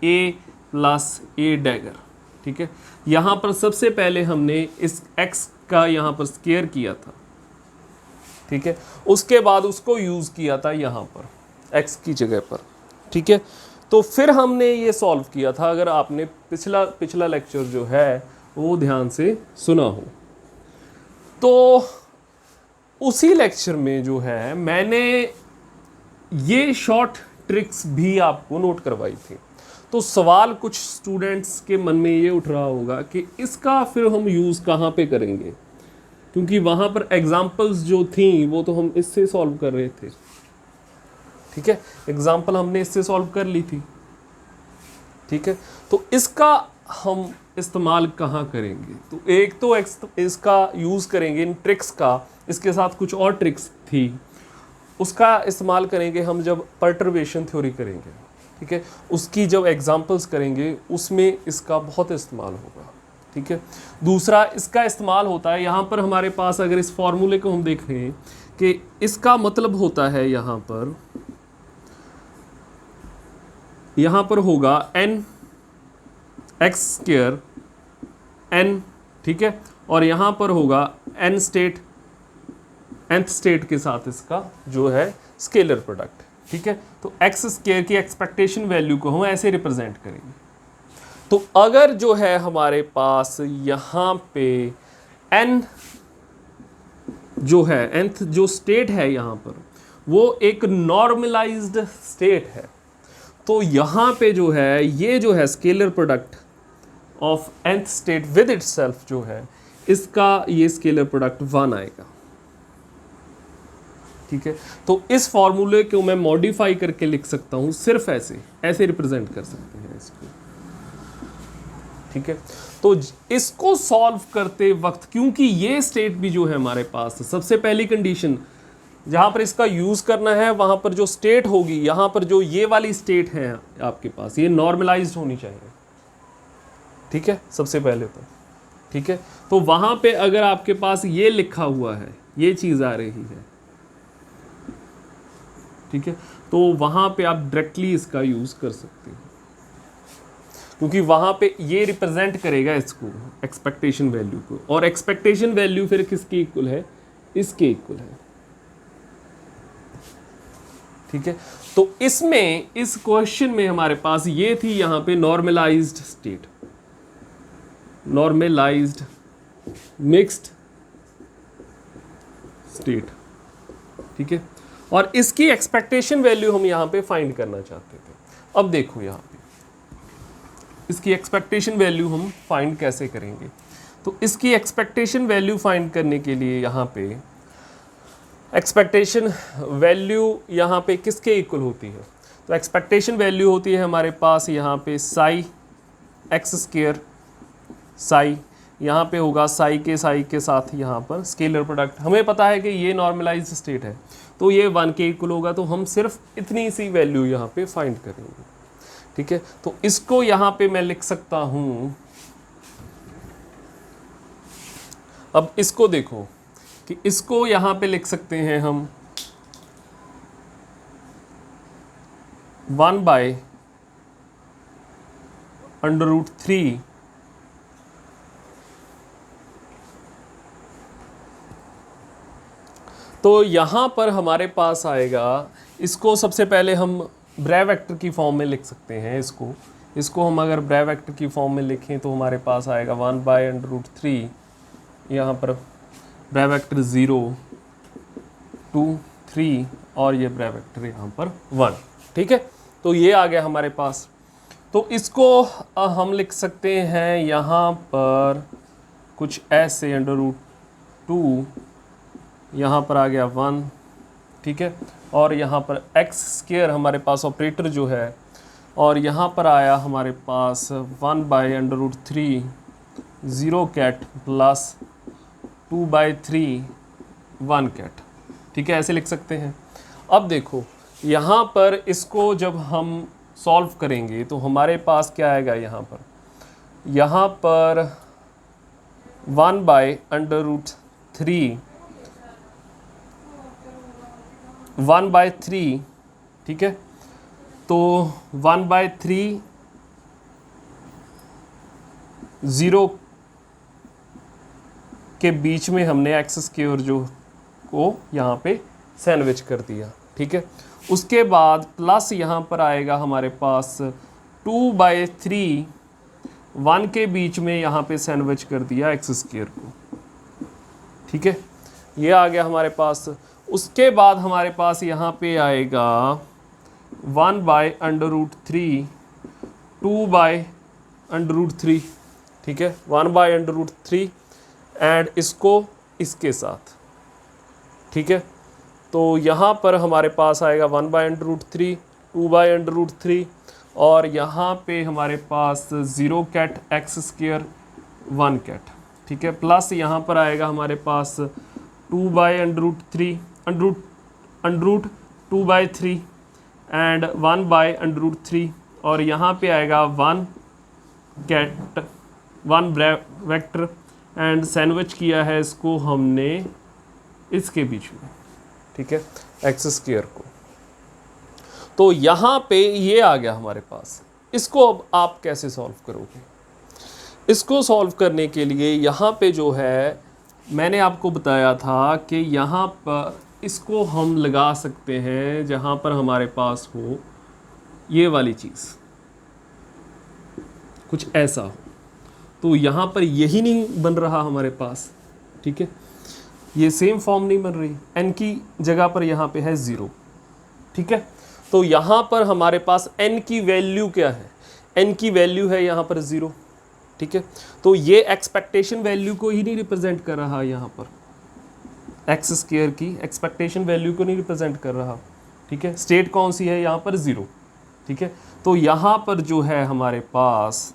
a plus a dagger, ठीक है। यहाँ पर सबसे पहले हमने इस x का यहाँ पर स्क्वायर किया था, ठीक है। उसके बाद उसको यूज़ किया था यहाँ पर x की जगह पर, ठीक है। तो फिर हमने ये सॉल्व किया था, अगर आपने पिछला लेक्चर जो है वो ध्यान से सुना हो तो उसी लेक्चर में जो है मैंने ये शॉर्ट ट्रिक्स भी आपको नोट करवाई थी। तो सवाल कुछ स्टूडेंट्स के मन में ये उठ रहा होगा कि इसका फिर हम यूज़ कहाँ पे करेंगे, क्योंकि वहाँ पर एग्जाम्पल्स जो थी वो तो हम इससे सॉल्व कर रहे थे, ठीक है। एग्जाम्पल हमने इससे सॉल्व कर ली थी, ठीक है। तो इसका हम इस्तेमाल कहाँ करेंगे, तो एक तो इसका यूज़ करेंगे इन ट्रिक्स का, इसके साथ कुछ और ट्रिक्स थी, उसका इस्तेमाल करेंगे हम जब पर्टर्बेशन थ्योरी करेंगे, ठीक है। उसकी जब एग्जाम्पल्स करेंगे उसमें इसका बहुत इस्तेमाल होगा, ठीक है। दूसरा इसका इस्तेमाल होता है यहाँ पर हमारे पास, अगर इस फॉर्मूले को हम देखें कि इसका मतलब होता है यहाँ पर होगा n x स्क्वायर n, ठीक है। और यहाँ पर होगा nth स्टेट के साथ इसका जो है स्केलर प्रोडक्ट, ठीक है। तो x स्क्वायर की एक्सपेक्टेशन वैल्यू को हम ऐसे रिप्रेजेंट करेंगे। तो अगर जो है हमारे पास यहाँ पे n जो है nth जो स्टेट है यहाँ पर वो एक नॉर्मलाइज्ड स्टेट है, तो यहाँ पे जो है ये जो है scalar product of nth state with itself जो है, इसका ये स्केलर प्रोडक्ट 1 आएगा, ठीक है। तो इस फॉर्मूले को मैं मॉडिफाई करके लिख सकता हूँ, सिर्फ ऐसे रिप्रेजेंट कर सकते हैं इसको, ठीक है। तो इसको सॉल्व करते वक्त, क्योंकि ये स्टेट भी जो है हमारे पास, सबसे पहली कंडीशन जहाँ पर इसका यूज़ करना है वहाँ पर जो स्टेट होगी, यहाँ पर जो ये वाली स्टेट है आपके पास, ये नॉर्मलाइज्ड होनी चाहिए, ठीक है, सबसे पहले तो, ठीक है। तो वहाँ पे अगर आपके पास ये लिखा हुआ है, ये चीज़ आ रही है, ठीक है, तो वहाँ पे आप डायरेक्टली इसका यूज़ कर सकते हो, क्योंकि वहाँ पे ये रिप्रेजेंट करेगा इसको एक्सपेक्टेशन वैल्यू को, और एक्सपेक्टेशन वैल्यू फिर किसके इक्वल है, इसके इक्वल है, ठीक है। तो इसमें इस क्वेश्चन में हमारे पास ये थी यहाँ पे normalised state, normalised mixed state, ठीक है। और इसकी एक्सपेक्टेशन वैल्यू हम यहाँ पे फाइंड करना चाहते थे। अब देखो यहाँ पे इसकी एक्सपेक्टेशन वैल्यू हम फाइंड कैसे करेंगे? तो इसकी एक्सपेक्टेशन वैल्यू फाइंड करने के लिए यहाँ पे एक्सपेक्टेशन वैल्यू यहाँ पे किसके इक्वल होती है? तो एक्सपेक्टेशन वैल्यू होती है हमारे पास यहाँ पे साई एक्स स्क्वायर, साई यहाँ पे होगा साई के साथ यहाँ पर स्केलर प्रोडक्ट। हमें पता है कि ये नॉर्मलाइज स्टेट है तो ये 1 के इक्वल होगा, तो हम सिर्फ इतनी सी वैल्यू यहाँ पे फाइंड करेंगे। ठीक है, तो इसको यहाँ पे मैं लिख सकता हूँ। अब इसको देखो कि इसको यहाँ पे लिख सकते हैं हम 1/√3 तो यहाँ पर हमारे पास आएगा, इसको सबसे पहले हम ब्रैव वेक्टर की फॉर्म में लिख सकते हैं। इसको हम अगर ब्रैव वेक्टर की फॉर्म में लिखें तो हमारे पास आएगा 1/√3, यहाँ पर ब्रैव वेक्टर 0 2 3 और ये ब्रैव वेक्टर यहाँ पर 1। ठीक है, तो ये आ गया हमारे पास। तो इसको हम लिख सकते हैं यहाँ पर कुछ ऐसे √2, यहाँ पर आ गया 1। ठीक है, और यहाँ पर एक्स स्क्वायर हमारे पास ऑपरेटर जो है, और यहाँ पर आया हमारे पास 1/√3 0 कैट प्लस 2/3 1 कैट। ठीक है, ऐसे लिख सकते हैं। अब देखो यहाँ पर इसको जब हम सॉल्व करेंगे तो हमारे पास क्या आएगा? यहाँ पर 1/√3 ठीक है, तो 1/3 0 के बीच में हमने एक्स स्क्वायर जो को यहाँ पे सैंडविच कर दिया। ठीक है, उसके बाद प्लस यहाँ पर आएगा हमारे पास 2/3 1 के बीच में यहाँ पे सैंडविच कर दिया एक्स स्क्वायर को। ठीक है, ये आ गया हमारे पास। उसके बाद हमारे पास यहाँ पे आएगा 1/√3 2/√3। ठीक है, 1/√3 एंड इसको इसके साथ। ठीक है, तो यहाँ पर हमारे पास आएगा 1/√3 2/√3 और यहाँ पे हमारे पास 0 कैट एक्स स्क्वायर 1 कैट। ठीक है, प्लस यहाँ पर आएगा हमारे पास 2/√3 √2/3 एंड 1/√3 और यहाँ पे आएगा 1 कैट 1 वेक्टर एंड सैंडविच किया है इसको हमने इसके बीच में। ठीक है, एक्स स्क्वायर को। तो यहाँ पे ये आ गया हमारे पास। इसको अब आप कैसे सॉल्व करोगे? इसको सॉल्व करने के लिए यहाँ पे जो है मैंने आपको बताया था कि यहाँ पर इसको हम लगा सकते हैं जहाँ पर हमारे पास हो ये वाली चीज़, कुछ ऐसा हो। तो यहाँ पर यही नहीं बन रहा हमारे पास। ठीक है, ये सेम फॉर्म नहीं बन रही, n की जगह पर यहाँ पे है 0। ठीक है, तो यहाँ पर हमारे पास n की वैल्यू क्या है? n की वैल्यू है यहाँ पर 0। ठीक है, तो ये एक्सपेक्टेशन वैल्यू को ही नहीं रिप्रेजेंट कर रहा, यहाँ पर एक्स स्क्वायर की एक्सपेक्टेशन वैल्यू को नहीं रिप्रेजेंट कर रहा। ठीक है, स्टेट कौन सी है? यहाँ पर 0। ठीक है, तो यहाँ पर जो है हमारे पास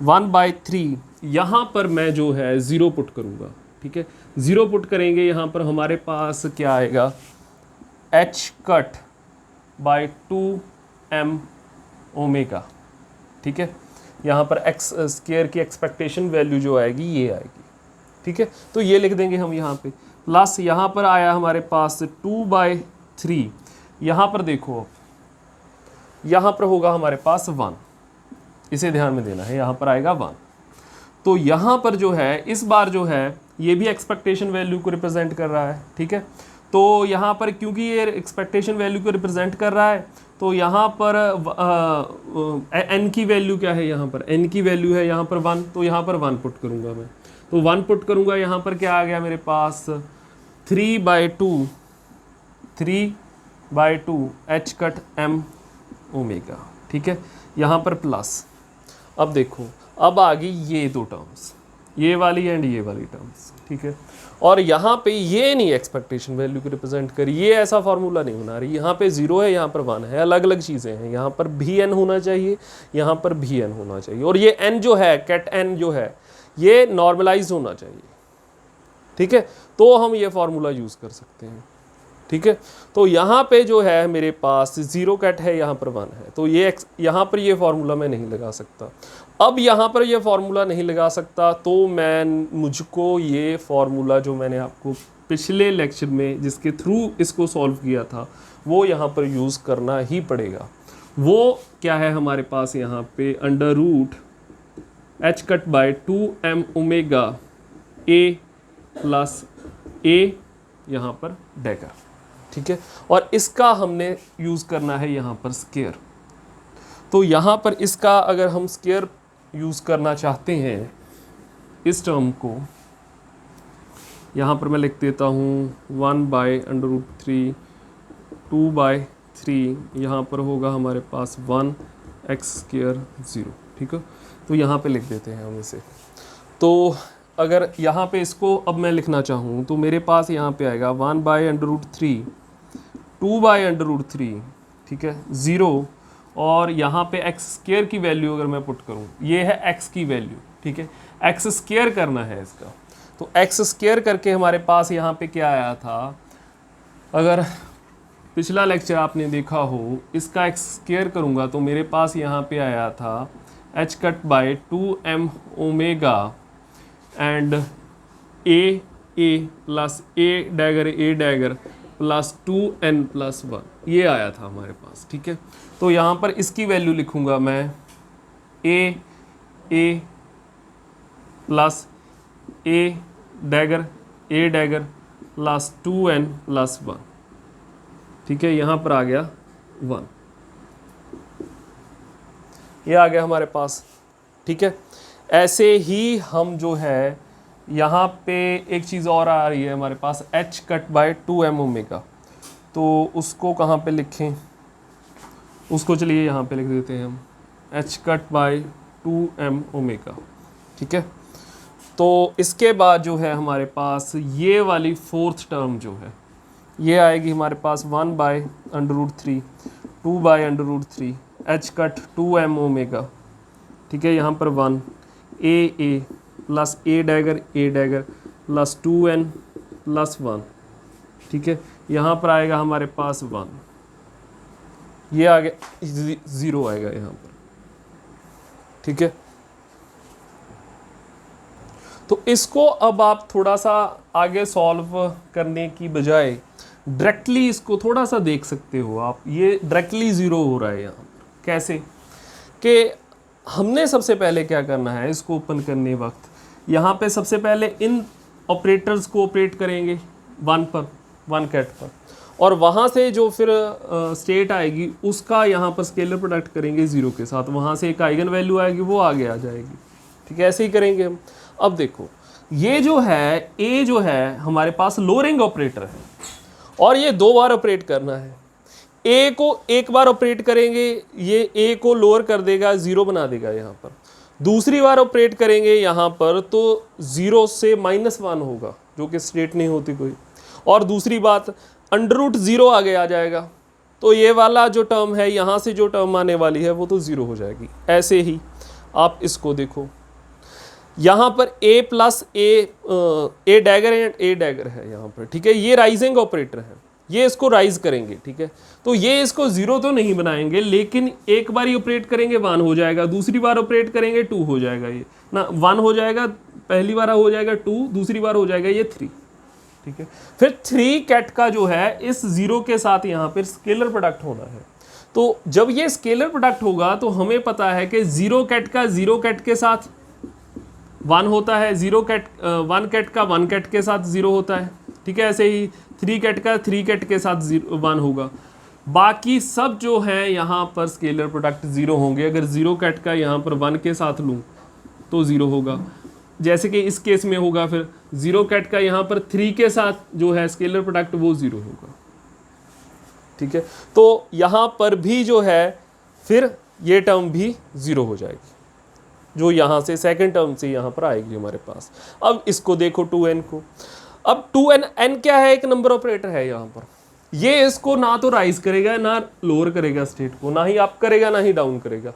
1/3 यहाँ पर मैं जो है 0 पुट करूँगा। ठीक है, 0 पुट करेंगे, यहाँ पर हमारे पास क्या आएगा? h/2m omega. ठीक है, यहाँ पर एक्स स्क्वायर की एक्सपेक्टेशन वैल्यू जो आएगी ये आएगी। ठीक है, तो ये लिख देंगे हम यहाँ पे। प्लस यहाँ पर आया हमारे पास 2/3। यहाँ पर देखो, यहाँ पर होगा हमारे पास 1, इसे ध्यान में देना है, यहाँ पर आएगा 1। तो यहाँ पर जो है इस बार जो है ये भी एक्सपेक्टेशन वैल्यू को रिप्रेजेंट कर रहा है। ठीक है, तो यहाँ पर क्योंकि ये एक्सपेक्टेशन वैल्यू को रिप्रेजेंट कर रहा है तो यहाँ पर n की वैल्यू क्या है? यहाँ पर n की वैल्यू है यहाँ पर 1, तो यहाँ पर 1 पुट करूँगा मैं। तो 1 पुट करूँगा, यहाँ पर क्या आ गया मेरे पास? 3/2 h कट m ओमेगा। ठीक है, यहाँ पर प्लस। अब देखो, अब आ गई ये दो टर्म्स, ये वाली एंड ये वाली टर्म्स, ठीक है। और यहाँ पे ये नहीं एक्सपेक्टेशन वैल्यू को रिप्रेजेंट करी, ये ऐसा फार्मूला नहीं बना रही। यहाँ पे 0 है, यहाँ पर 1 है, अलग अलग चीज़ें हैं। यहाँ पर भी n होना चाहिए, यहाँ पर भी n होना चाहिए, और ये n जो है, कैट n जो है, ये नॉर्मलाइज होना चाहिए, ठीक है। तो हम ये फार्मूला यूज़ कर सकते हैं, ठीक है। तो यहाँ पे जो है मेरे पास 0 कैट है, यहाँ पर 1 है, तो ये यहाँ पर ये फार्मूला मैं नहीं लगा सकता। अब यहाँ पर ये फार्मूला नहीं लगा सकता तो मुझको ये फार्मूला जो मैंने आपको पिछले लेक्चर में जिसके थ्रू इसको सॉल्व किया था वो यहाँ पर यूज़ करना ही पड़ेगा। वो क्या है हमारे पास यहाँ पे, under root h cut by 2m omega a plus a यहाँ पर डैगर, ठीक है। और इसका हमने यूज़ करना है यहाँ पर स्क्वायर। तो यहाँ पर इसका अगर हम स्क्वायर यूज़ करना चाहते हैं इस टर्म को, यहाँ पर मैं लिख देता हूँ 1 बाय अंडर रूट 3, 2 बाय 3, यहाँ पर होगा हमारे पास 1 एक्स स्क्वायर 0, ठीक है। तो यहाँ पे लिख देते हैं हम इसे। तो अगर यहाँ पे इसको अब मैं लिखना चाहूँ तो मेरे पास यहाँ पे आएगा 1 by under root 3, 2 by under root 3, ठीक है, 0, और यहाँ पे एक्स स्क्वायर की वैल्यू अगर मैं पुट करूँ, ये है एक्स की वैल्यू, ठीक है, एक्स स्क्वायर करना है इसका। तो एक्स स्क्वायर करके हमारे पास यहाँ पे क्या आया था, अगर पिछला लेक्चर आपने देखा हो, इसका एक्स स्क्वायर करूँगा तो मेरे पास यहाँ पे आया था h cut by 2m omega and a plus a dagger plus 2n plus 1, ये आया था हमारे पास, ठीक है। तो यहाँ पर इसकी वैल्यू लिखूँगा मैं a plus a dagger plus 2n plus 1, ठीक है। यहाँ पर आ गया 1, ये आ गया हमारे पास, ठीक है। ऐसे ही हम जो है यहाँ पे एक चीज़ और आ रही है हमारे पास, h cut by 2m omega, तो उसको कहाँ पे लिखें, उसको चलिए यहाँ पे लिख देते हैं हम h cut by 2m omega, ठीक है। तो इसके बाद जो है हमारे पास ये वाली फोर्थ टर्म जो है ये आएगी हमारे पास 1 by under root 3, 2 by under root 3, h cut 2m omega, ठीक है। यहाँ पर 1 a plus a dagger plus 2n plus 1, ठीक है। यहाँ पर आएगा हमारे पास 1, ये आ गया 0 आएगा यहाँ पर, ठीक है। तो इसको अब आप थोड़ा सा आगे सॉल्व करने की बजाय डायरेक्टली इसको थोड़ा सा देख सकते हो आप, ये डायरेक्टली 0 हो रहा है यहाँ पर। कैसे कि हमने सबसे पहले क्या करना है, इसको ओपन करने वक्त यहाँ पे सबसे पहले इन ऑपरेटर्स को ऑपरेट करेंगे 1 पर, 1 कैट पर, और वहाँ से जो फिर स्टेट आएगी उसका यहाँ पर स्केलर प्रोडक्ट करेंगे 0 के साथ, वहाँ से एक आइगन वैल्यू आएगी वो आगे आ जाएगी, ठीक है। ऐसे ही करेंगे हम। अब देखो ये जो है a जो है हमारे पास लोअरिंग ऑपरेटर है और ये 2 बार ऑपरेट करना है। a को एक बार ऑपरेट करेंगे, ये a को लोअर कर देगा, 0 बना देगा यहाँ पर। दूसरी बार ऑपरेट करेंगे यहाँ पर तो 0 से -1 होगा, जो कि स्टेट नहीं होती कोई। और दूसरी बात, अंडर रूट 0 आगे आ जाएगा, तो ये वाला जो टर्म है यहाँ से जो टर्म आने वाली है वो तो 0 हो जाएगी। ऐसे ही आप इसको देखो, यहाँ पर a plus a dagger and a dagger है यहाँ पर, ठीक है। ये राइजिंग ऑपरेटर है, ये इसको राइज करेंगे, ठीक है। तो ये इसको 0 तो नहीं बनाएंगे, लेकिन एक बार ही ऑपरेट करेंगे 1 हो जाएगा, दूसरी बार ऑपरेट करेंगे 2 हो जाएगा, ये ना 1 हो जाएगा, पहली बार हो जाएगा 2, दूसरी बार हो जाएगा ये 3, ठीक है। फिर 3 कैट का जो है इस 0 के साथ यहाँ पर स्केलर प्रोडक्ट होना है। तो जब ये स्केलर प्रोडक्ट होगा तो हमें पता है कि 0 कैट का 0 कैट के साथ 1 होता है, 1 कैट का 1 कैट के साथ 0 होता है, ठीक है। ऐसे ही 3 कैट का 3 कैट के साथ 1 होगा। बाकी सब जो है यहाँ पर स्केलर प्रोडक्ट 0 होंगे। अगर 0 कैट का यहाँ पर 1 के साथ लूँ तो 0 होगा, जैसे कि इस केस में होगा। फिर 0 कैट का यहाँ पर 3 के साथ जो है स्केलर प्रोडक्ट वो 0 होगा, ठीक है। तो यहाँ पर भी जो है फिर ये टर्म भी ज़ीरो हो जाएगी, जो यहाँ से सेकंड टर्म से यहाँ पर आएगी हमारे पास। अब इसको देखो 2n को, अब 2n, n क्या है, एक नंबर ऑपरेटर है यहाँ पर, ये इसको ना तो राइज करेगा ना लोअर करेगा स्टेट को, ना ही अप करेगा ना ही डाउन करेगा,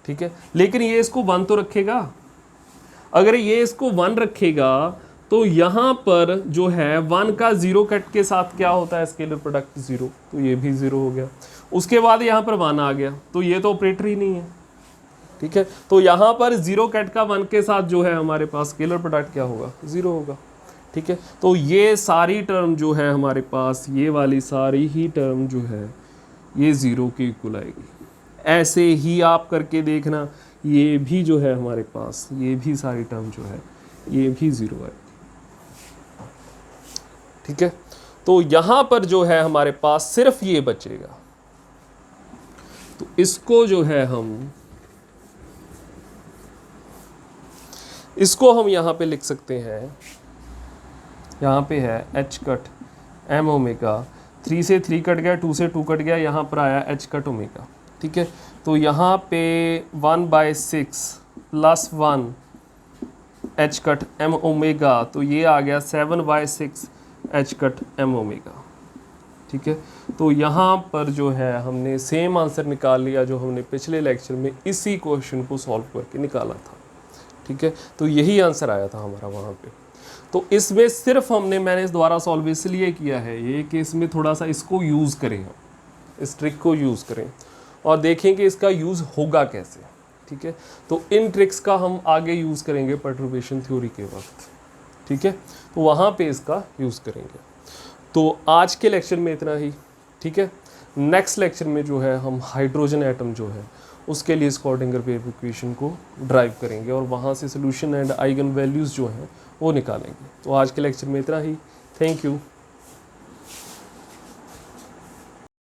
ठीक है। लेकिन ये इसको 1 तो रखेगा। अगर ये इसको 1 रखेगा तो यहाँ पर जो है 1 का 0 कट के साथ क्या होता है, स्केलर प्रोडक्ट 0, तो ये भी 0 हो गया। उसके बाद यहाँ पर 1 आ गया, तो ये तो ऑपरेटर ही नहीं है, ठीक है। तो यहाँ पर 0 कट का 1 के साथ जो है हमारे पास स्केलर प्रोडक्ट क्या होगा, 0 होगा, ठीक है। तो ये सारी टर्म जो है हमारे पास, ये वाली सारी ही टर्म जो है ये 0 के इक्वल आएगी। ऐसे ही आप करके देखना, ये भी जो है हमारे पास, ये भी सारी टर्म जो है ये भी 0 है, ठीक है। तो यहाँ पर जो है हमारे पास सिर्फ ये बचेगा, तो इसको जो है इसको हम यहाँ पे लिख सकते हैं, यहाँ पे है h कट m ओमेगा, 3 से 3 कट गया, 2 से 2 कट गया, यहाँ पर आया h कट ओमेगा, ठीक है। तो यहाँ पे 1/6 plus 1 h cut m omega, तो ये आ गया 7/6 h कट m ओमेगा, ठीक है। तो यहाँ पर जो है हमने सेम आंसर निकाल लिया जो हमने पिछले लेक्चर में इसी क्वेश्चन को सॉल्व करके निकाला था, ठीक है। तो यही आंसर आया था हमारा वहाँ पे। तो इसमें सिर्फ मैंने इस द्वारा सॉल्व इसलिए किया है ये कि इसमें थोड़ा सा इसको यूज़ करें, हम इस ट्रिक को यूज़ करें और देखें कि इसका यूज़ होगा कैसे, ठीक है। तो इन ट्रिक्स का हम आगे यूज़ करेंगे परटर्बेशन थ्योरी के वक्त, ठीक है। तो वहाँ पे इसका यूज़ करेंगे। तो आज के लेक्चर में इतना ही, ठीक है। नेक्स्ट लेक्चर में जो है हम हाइड्रोजन एटम जो है उसके लिए स्क्रॉडिंगर वेव इक्वेशन को ड्राइव करेंगे और वहाँ से सोल्यूशन एंड आइगन वैल्यूज़ जो हैं वो निकालेंगे। तो आज के लेक्चर में इतना ही। Thank you.